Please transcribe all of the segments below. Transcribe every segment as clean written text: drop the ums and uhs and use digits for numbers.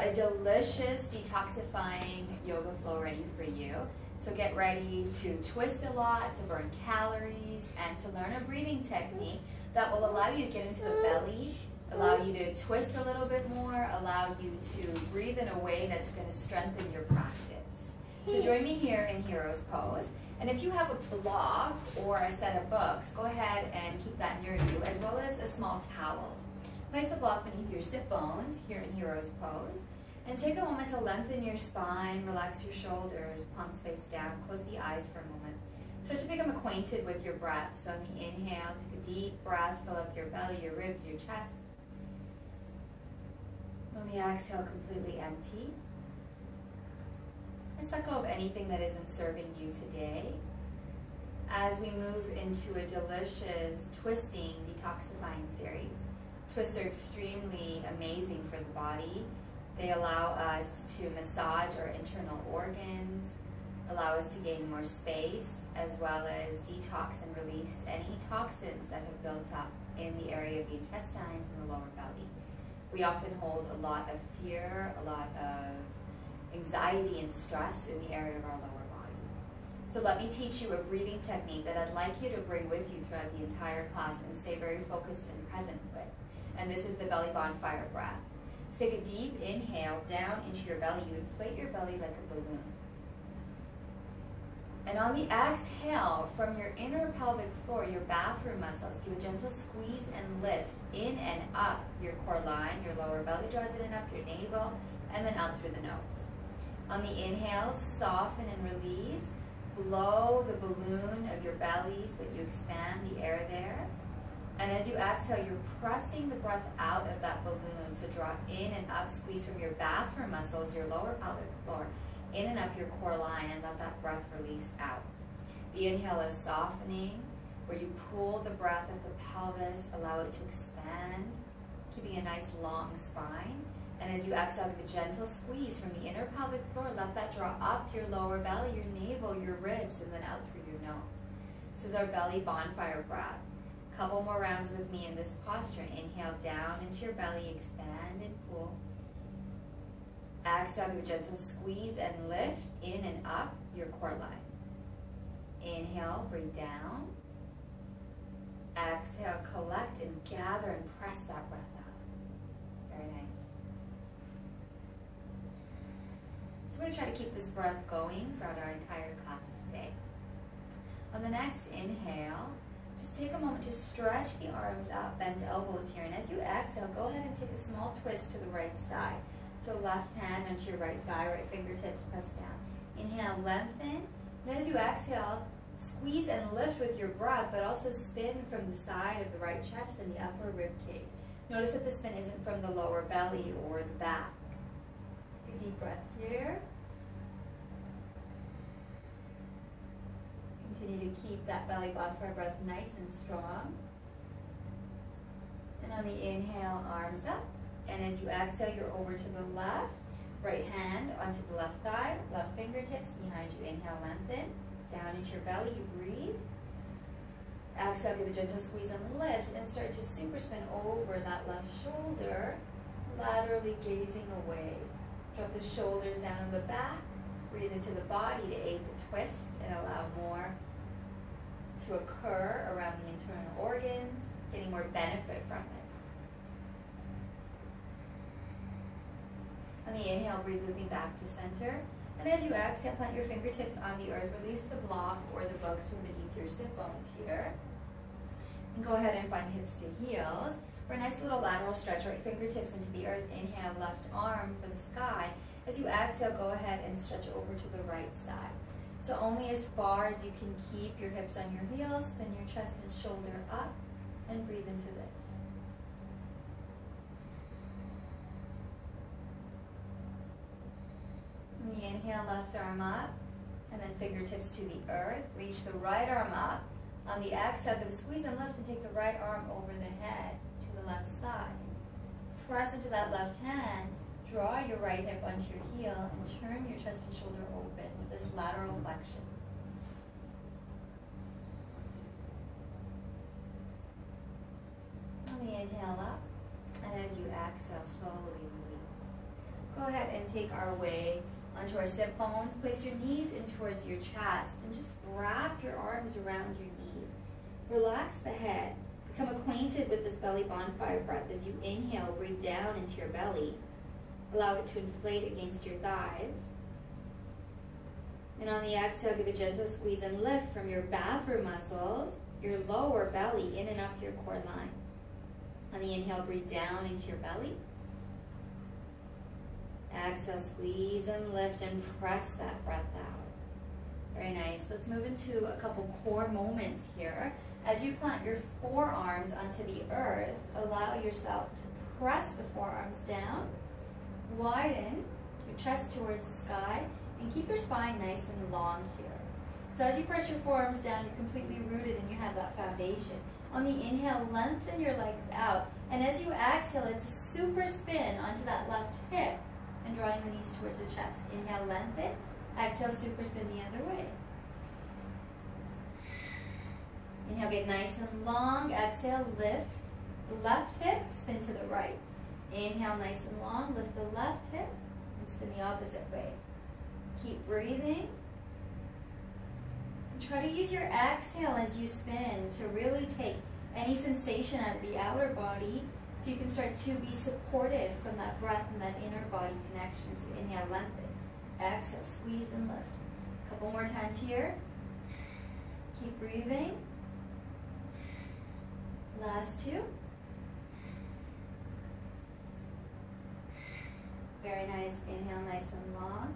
a delicious detoxifying yoga flow ready for you. So get ready to twist a lot, to burn calories, and to learn a breathing technique that will allow you to get into the belly, allow you to twist a little bit more, allow you to breathe in a way that's going to strengthen your practice. So join me here in Hero's Pose. And if you have a blog or a set of books, go ahead and keep that near you, as well as a small towel. Place the block beneath your sit bones here in Hero's Pose. And take a moment to lengthen your spine, relax your shoulders, palms face down, close the eyes for a moment. Start to become acquainted with your breath. So on the inhale, take a deep breath, fill up your belly, your ribs, your chest. On the exhale, completely empty. Just let go of anything that isn't serving you today. As we move into a delicious twisting, detoxifying series. Twists are extremely amazing for the body. They allow us to massage our internal organs, allow us to gain more space, as well as detox and release any toxins that have built up in the area of the intestines and the lower belly. We often hold a lot of fear, a lot of anxiety and stress in the area of our lower body. So let me teach you a breathing technique that I'd like you to bring with you throughout the entire class and stay very focused and present with. And this is the belly bonfire breath. So take a deep inhale down into your belly. You inflate your belly like a balloon. And on the exhale, from your inner pelvic floor, your bathroom muscles, give a gentle squeeze and lift in and up your core line. Your lower belly draws in and up your navel, and then out through the nose. On the inhale, soften and release. Blow the balloon of your belly so that you expand the air there. And as you exhale, you're pressing the breath out of that balloon. So draw in and up, squeeze from your bathroom muscles, your lower pelvic floor, in and up your core line, and let that breath release out. The inhale is softening, where you pull the breath at the pelvis, allow it to expand, keeping a nice long spine. And as you exhale, give a gentle squeeze from the inner pelvic floor. Let that draw up your lower belly, your navel, your ribs, and then out through your nose. This is our belly bonfire breath. Couple more rounds with me in this posture. Inhale down into your belly, expand and pull. Exhale, give a gentle squeeze and lift in and up your core line. Inhale, bring down. Exhale, collect and gather and press that breath out. Very nice. So we're going to try to keep this breath going throughout our entire class today. On the next inhale, just take a moment to stretch the arms up, bend elbows here. And as you exhale, go ahead and take a small twist to the right side. So left hand onto your right thigh, right fingertips press down. Inhale, lengthen. And as you exhale, squeeze and lift with your breath, but also spin from the side of the right chest and the upper rib cage. Notice that the spin isn't from the lower belly or the back. Take a deep breath here. Continue to keep that belly bonfire breath nice and strong. And on the inhale, arms up. And as you exhale, you're over to the left. Right hand onto the left thigh, left fingertips behind you. Inhale, lengthen. Down into your belly, you breathe. Exhale, give a gentle squeeze and lift. And start to super spin over that left shoulder, laterally gazing away. Drop the shoulders down on the back. Breathe into the body to aid the twist and allow more to occur around the internal organs, getting more benefit from it. On the inhale, breathe with me back to center. And as you exhale, plant your fingertips on the earth. Release the block or the books from beneath your sit bones here. And go ahead and find hips to heels. For a nice little lateral stretch, right fingertips into the earth. Inhale, left arm for the sky. As you exhale, go ahead and stretch over to the right side. So only as far as you can keep your hips on your heels, spin your chest and shoulder up, and breathe into this. On the inhale, left arm up, and then fingertips to the earth. Reach the right arm up. On the exhale, give a squeeze and lift and take the right arm over the head to the left side. Press into that left hand. Draw your right hip onto your heel and turn your chest and shoulder open with this lateral flexion. On the inhale up, and as you exhale, slowly release. Go ahead and take our way onto our sit bones. Place your knees in towards your chest and just wrap your arms around your knees. Relax the head. Become acquainted with this belly bonfire breath as you inhale, breathe down into your belly. Allow it to inflate against your thighs. And on the exhale, give a gentle squeeze and lift from your bathroom muscles, your lower belly, in and up your core line. On the inhale, breathe down into your belly. Exhale, squeeze and lift and press that breath out. Very nice. Let's move into a couple core moments here. As you plant your forearms onto the earth, allow yourself to press the forearms down, widen your chest towards the sky, and keep your spine nice and long here. So as you press your forearms down, you're completely rooted and you have that foundation. On the inhale, lengthen your legs out. And as you exhale, it's a super spin onto that left hip and drawing the knees towards the chest. Inhale, lengthen. Exhale, super spin the other way. Inhale, get nice and long. Exhale, lift. Left hip, spin to the right. Inhale, nice and long. Lift the left hip and spin the opposite way. Keep breathing. And try to use your exhale as you spin to really take any sensation out of the outer body so you can start to be supported from that breath and that inner body connection. So inhale, lengthen. Exhale, squeeze and lift. A couple more times here. Keep breathing. Last two. Very nice. Inhale, nice and long.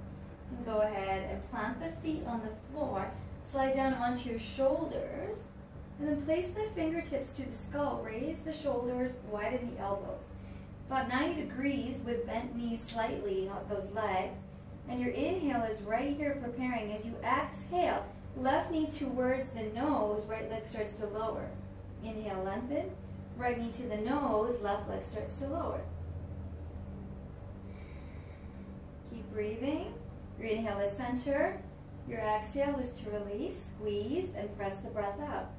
And go ahead and plant the feet on the floor. Slide down onto your shoulders. And then place the fingertips to the skull. Raise the shoulders, widen the elbows. About 90 degrees with bent knees slightly on those legs. And your inhale is right here preparing. As you exhale, left knee towards the nose, right leg starts to lower. Inhale, lengthen. Right knee to the nose, left leg starts to lower. Keep breathing. Your inhale is center. Your exhale is to release, squeeze, and press the breath out.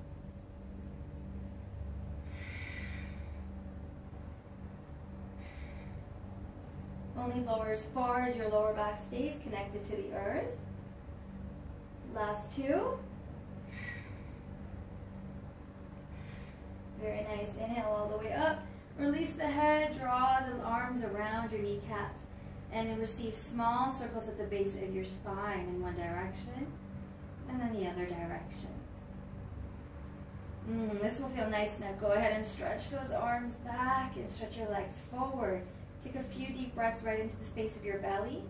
Only lower as far as your lower back stays connected to the earth. Last two. Very nice. Inhale all the way up. Release the head. Draw the arms around your kneecaps. And then receive small circles at the base of your spine in one direction. And then the other direction. This will feel nice now. Go ahead and stretch those arms back and stretch your legs forward. Take a few deep breaths right into the space of your belly.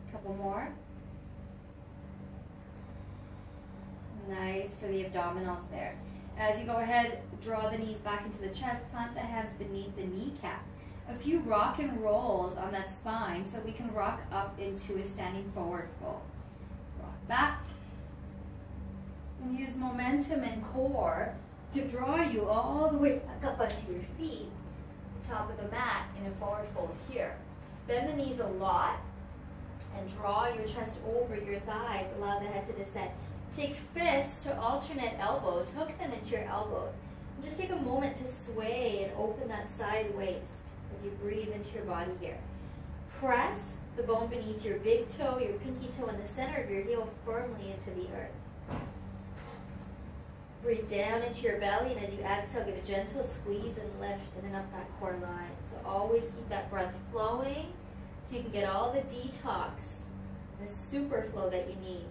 A couple more. Nice for the abdominals there. As you go ahead, draw the knees back into the chest, plant the hands beneath the kneecaps. A few rock and rolls on that spine so we can rock up into a standing forward fold. So rock back. And use momentum and core to draw you all the way back up onto your feet, top of the mat in a forward fold here. Bend the knees a lot and draw your chest over your thighs. Allow the head to descend. Take fists to alternate elbows. Hook them into your elbows. And just take a moment to sway and open that side waist as you breathe into your body here. Press the bone beneath your big toe, your pinky toe, and the center of your heel firmly into the earth. Breathe down into your belly, and as you exhale, give a gentle squeeze and lift, and then up that core line. So always keep that breath flowing so you can get all the detox, the super flow that you need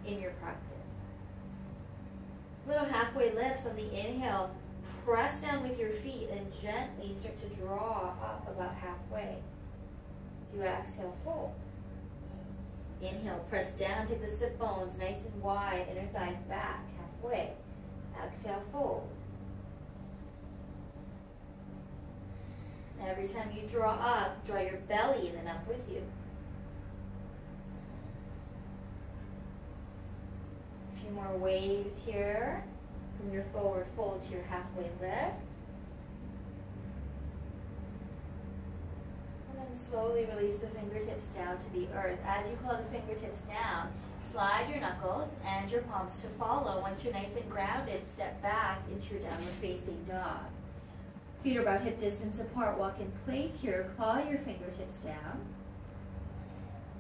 in your practice. Little halfway lifts on the inhale. Press down with your feet and gently start to draw up about halfway. As you exhale, fold. Inhale, press down, take the sit bones nice and wide, inner thighs back halfway. Exhale, fold. Every time you draw up, draw your belly and then up with you. A few more waves here from your forward fold to your halfway lift. And then slowly release the fingertips down to the earth. As you claw the fingertips down, slide your knuckles and your palms to follow. Once you're nice and grounded, step back into your downward facing dog. Feet are about hip distance apart. Walk in place here. Claw your fingertips down.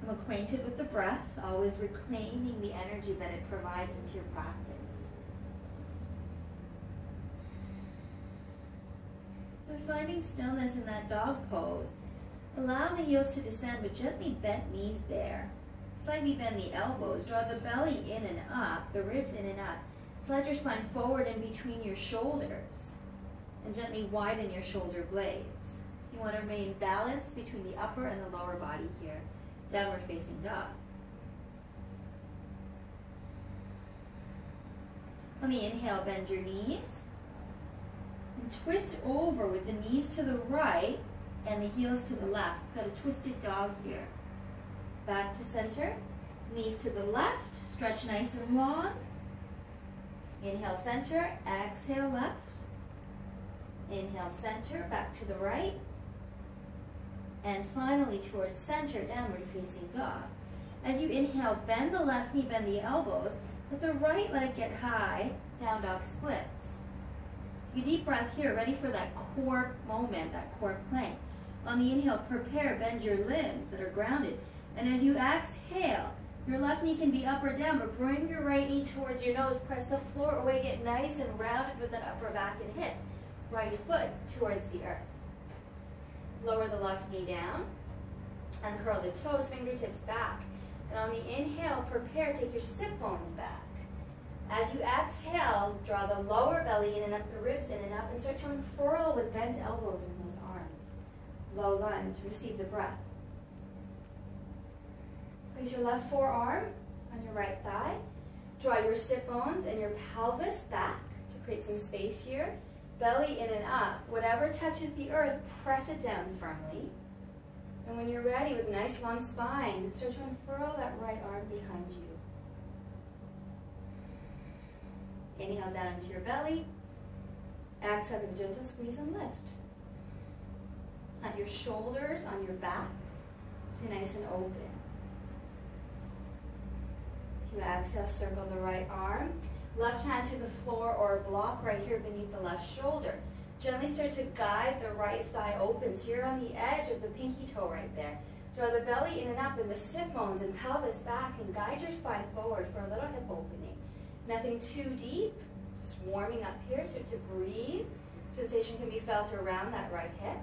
I'm acquainted with the breath, always reclaiming the energy that it provides into your practice. By finding stillness in that dog pose, allow the heels to descend with gently bent knees there. Slightly bend the elbows. Draw the belly in and up, the ribs in and up. Slide your spine forward in between your shoulders and gently widen your shoulder blades. You want to remain balanced between the upper and the lower body here. Downward facing dog. On the inhale, bend your knees and twist over with the knees to the right and the heels to the left. Got a twisted dog here. Back to center, knees to the left, stretch nice and long. Inhale, center, exhale, left. Inhale, center, back to the right. And finally towards center, downward facing dog. As you inhale, bend the left knee, bend the elbows. Let the right leg get high, down dog splits. Take a deep breath here, ready for that core moment, that core plank. On the inhale, prepare, bend your limbs that are grounded. And as you exhale, your left knee can be up or down, but bring your right knee towards your nose. Press the floor away, get nice and rounded with that upper back and hips. Right foot towards the earth. Lower the left knee down. Uncurl the toes, fingertips back. And on the inhale, prepare, take your sit bones back. As you exhale, draw the lower belly in and up, the ribs in and up, and start to unfurl with bent elbows in those arms. Low lunge, receive the breath. Place your left forearm on your right thigh. Draw your sit bones and your pelvis back to create some space here. Belly in and up. Whatever touches the earth, press it down firmly. And when you're ready, with a nice long spine, start to unfurl that right arm behind you. Inhale down into your belly. Exhale, give a gentle squeeze and lift. Plant your shoulders on your back. Stay nice and open. As you exhale, circle the right arm. Left hand to the floor or a block right here beneath the left shoulder. Gently start to guide the right thigh open. So you're on the edge of the pinky toe right there. Draw the belly in and up and the sit bones and pelvis back and guide your spine forward for a little hip opening. Nothing too deep, just warming up here. Start to breathe. Sensation can be felt around that right hip.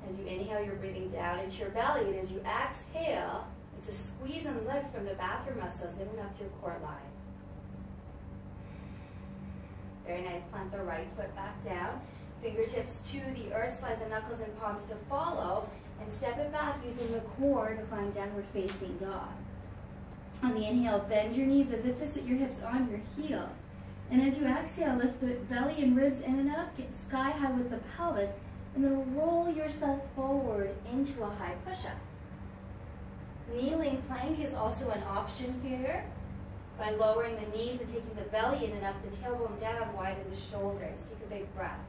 As you inhale, you're breathing down into your belly, and as you exhale, it's a squeeze and lift from the bathroom muscles in and up your core line. Very nice. Plant the right foot back down. Fingertips to the earth. Slide the knuckles and palms to follow. And step it back using the core to find downward facing dog. On the inhale, bend your knees as if to sit your hips on your heels. And as you exhale, lift the belly and ribs in and up. Get sky high with the pelvis. And then roll yourself forward into a high push-up. Kneeling plank is also an option here. By lowering the knees and taking the belly in and up, the tailbone down, widen the shoulders. Take a big breath.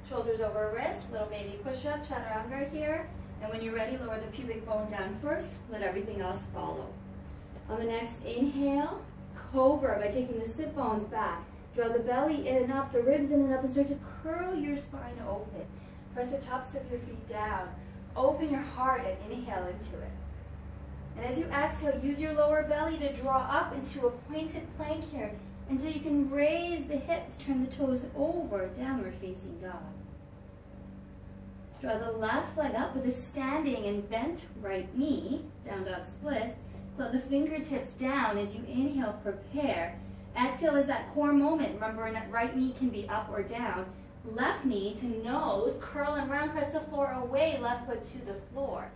Shoulders over wrist, little baby push-up, chaturanga here. And when you're ready, lower the pubic bone down first. Let everything else follow. On the next inhale, cobra by taking the sit bones back. Draw the belly in and up, the ribs in and up, and start to curl your spine open. Press the tops of your feet down. Open your heart and inhale into it. And as you exhale, use your lower belly to draw up into a pointed plank here until you can raise the hips, turn the toes over, downward facing dog. Draw the left leg up with a standing and bent right knee, down dog splits. Let the fingertips down as you inhale, prepare. Exhale is that core moment. Remember, that right knee can be up or down. Left knee to nose, curl and round, press the floor away, left foot to the floor.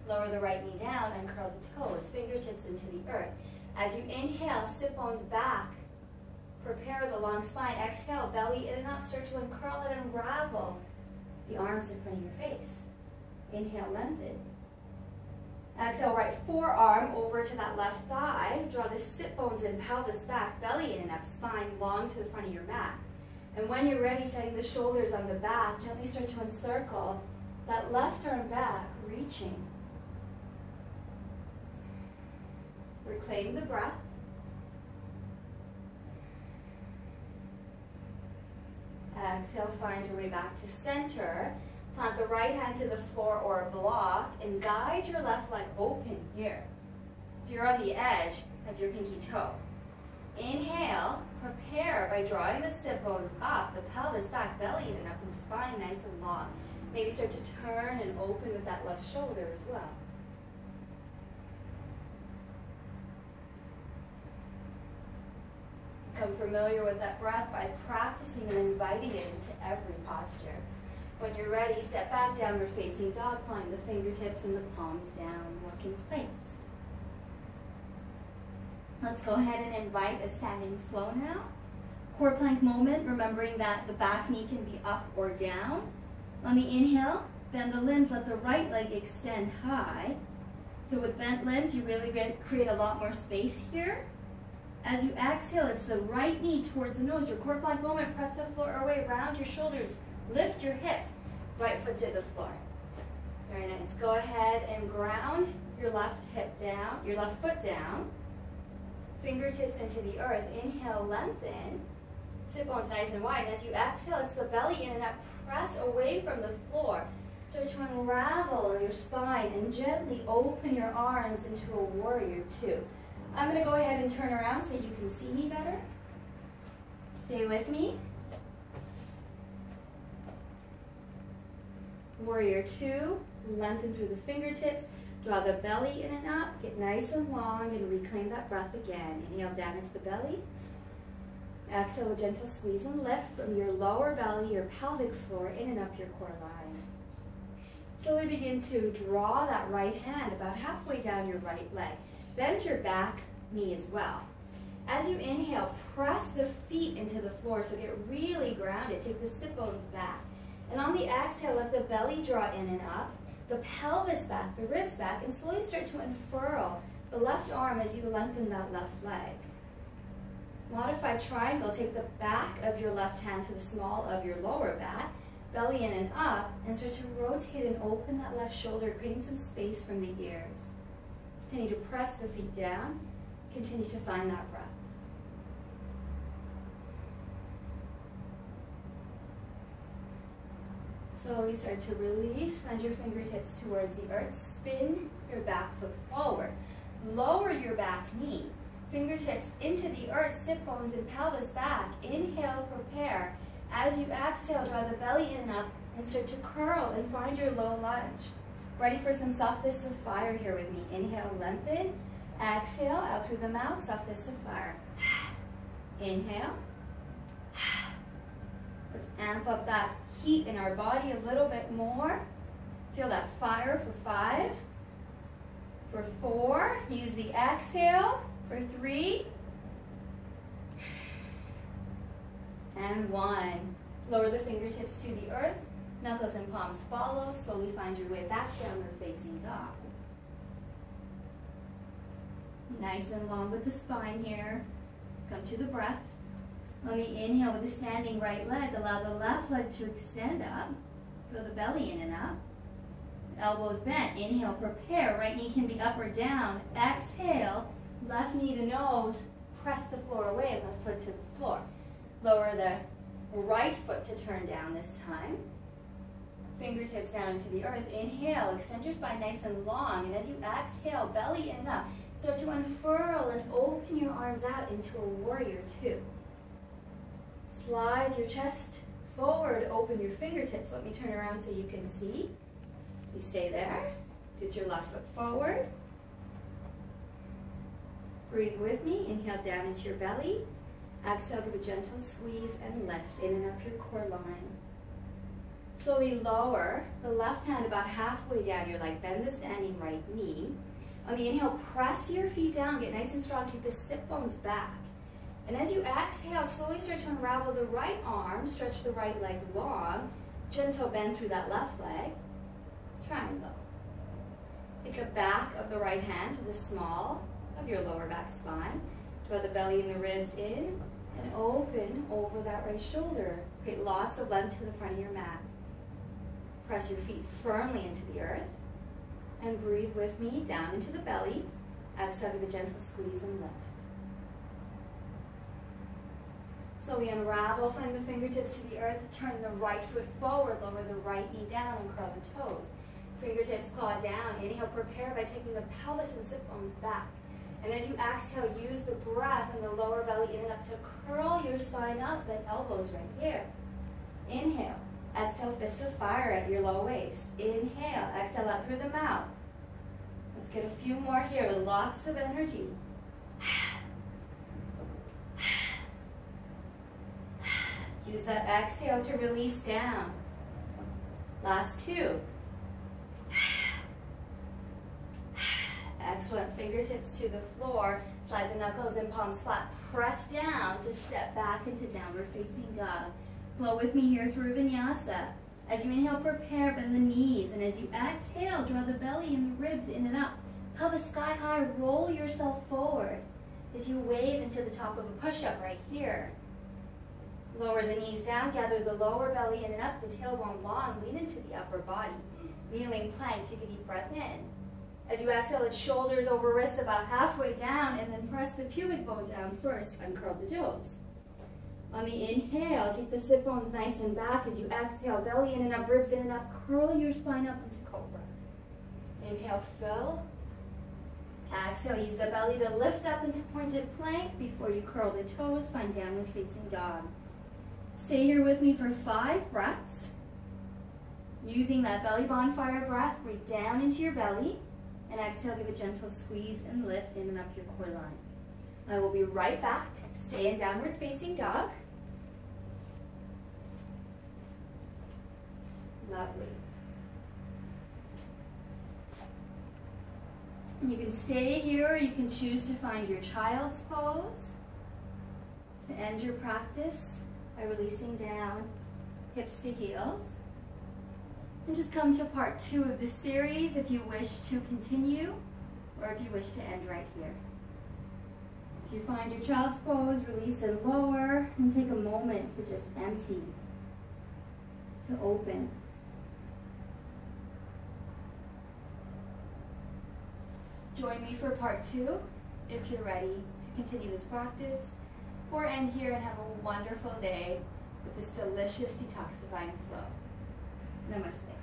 Lower the right knee down and curl the toes, fingertips into the earth. As you inhale, sit bones back. Prepare the long spine. Exhale, belly in and up. Start to uncurl and unravel the arms in front of your face. Inhale, lengthen. Exhale, right forearm over to that left thigh. Draw the sit bones and pelvis back, belly in and up, spine long to the front of your mat. And when you're ready, setting the shoulders on the back, gently start to encircle that left arm back, reaching. Reclaim the breath. Exhale, find your way back to center. Plant the right hand to the floor or a block and guide your left leg open here. So you're on the edge of your pinky toe. Inhale, prepare by drawing the sit bones up, the pelvis back, belly in and up, and spine nice and long. Maybe start to turn and open with that left shoulder as well. Become familiar with that breath by practicing and inviting it into every posture. When you're ready, step back, downward facing dog, plant the fingertips and the palms down, lock in place. Let's go ahead and invite a standing flow now. Core plank moment, remembering that the back knee can be up or down. On the inhale, bend the limbs, let the right leg extend high. So with bent limbs, you really create a lot more space here. As you exhale, it's the right knee towards the nose. Your core plank moment, press the floor away, round your shoulders, lift your hips, right foot to the floor. Very nice. Go ahead and ground your left hip down, your left foot down. Fingertips into the earth. Inhale, lengthen. Sit bones nice and wide. And as you exhale, it's the belly in and up. Press away from the floor. Start to unravel your spine and gently open your arms into a warrior two. I'm going to go ahead and turn around so you can see me better. Stay with me. Warrior two. Lengthen through the fingertips. Draw the belly in and up, get nice and long, and reclaim that breath again. Inhale down into the belly. Exhale, a gentle squeeze and lift from your lower belly, your pelvic floor, in and up your core line. Slowly begin to draw that right hand about halfway down your right leg. Bend your back knee as well. As you inhale, press the feet into the floor, so get really grounded. Take the sit bones back. And on the exhale, let the belly draw in and up. The pelvis back, the ribs back, and slowly start to unfurl the left arm as you lengthen that left leg. Modified triangle, take the back of your left hand to the small of your lower back, belly in and up, and start to rotate and open that left shoulder, creating some space from the ears. Continue to press the feet down, continue to find that breath. Slowly start to release, find your fingertips towards the earth, spin your back foot forward. Lower your back knee, fingertips into the earth, sit bones and pelvis back. Inhale, prepare. As you exhale, draw the belly in and up and start to curl and find your low lunge. Ready for some soft fists of fire here with me. Inhale, lengthen. Exhale, out through the mouth, soft fists of fire. Inhale. Let's amp up that heat in our body a little bit more. Feel that fire for 5, for 4. Use the exhale for 3, and 1. Lower the fingertips to the earth. Knuckles and palms follow. Slowly find your way back downward facing dog. Nice and long with the spine here. Come to the breath. On the inhale with the standing right leg, allow the left leg to extend up. Feel the belly in and up. Elbows bent. Inhale, prepare. Right knee can be up or down. Exhale, left knee to nose. Press the floor away, left foot to the floor. Lower the right foot to turn down this time. Fingertips down into the earth. Inhale, extend your spine nice and long. And as you exhale, belly in and up. Start to unfurl and open your arms out into a warrior two. Slide your chest forward, open your fingertips. Let me turn around so you can see. You stay there. Scoot your left foot forward. Breathe with me. Inhale down into your belly. Exhale, give a gentle squeeze and lift in and up your core line. Slowly lower the left hand about halfway down your leg. Bend the standing right knee. On the inhale, press your feet down. Get nice and strong. Keep the sit bones back. And as you exhale, slowly start to unravel the right arm. Stretch the right leg long. Gentle bend through that left leg. Triangle. Take the back of the right hand to the small of your lower back spine. Draw the belly and the ribs in and open over that right shoulder. Create lots of length to the front of your mat. Press your feet firmly into the earth. And breathe with me down into the belly. Exhale, give a gentle squeeze and lift. Slowly unravel, find the fingertips to the earth, turn the right foot forward, lower the right knee down and curl the toes. Fingertips claw down. Inhale, prepare by taking the pelvis and sit bones back. And as you exhale, use the breath and the lower belly in and up to curl your spine up, bend elbows right here. Inhale, exhale, fists of fire at your low waist. Inhale, exhale out through the mouth. Let's get a few more here with lots of energy. Use that exhale to release down. Last two. Excellent. Fingertips to the floor. Slide the knuckles and palms flat. Press down to step back into downward facing dog. Flow with me here through Vinyasa. As you inhale, prepare, bend the knees. And as you exhale, draw the belly and the ribs in and up. Pelvis sky high, roll yourself forward. As you wave into the top of a push-up right here. Lower the knees down, gather the lower belly in and up, the tailbone long, lean into the upper body. Kneeling plank, take a deep breath in. As you exhale, it's shoulders over wrists about halfway down, and then press the pubic bone down first, uncurl the toes. On the inhale, take the sit bones nice and back. As you exhale, belly in and up, ribs in and up, curl your spine up into cobra. Inhale, fill. Exhale, use the belly to lift up into pointed plank before you curl the toes, find downward facing dog. Stay here with me for 5 breaths. Using that belly bonfire breath, breathe down into your belly, and exhale, give a gentle squeeze and lift in and up your core line. I will be right back. Stay in downward facing dog. Lovely. And you can stay here, or you can choose to find your child's pose to end your practice by releasing down, hips to heels. And just come to part 2 of the series if you wish to continue, or if you wish to end right here. If you find your child's pose, release and lower, and take a moment to just empty, to open. Join me for part 2 if you're ready to continue this practice, or end here and have a wonderful day with this delicious detoxifying flow. Namaste.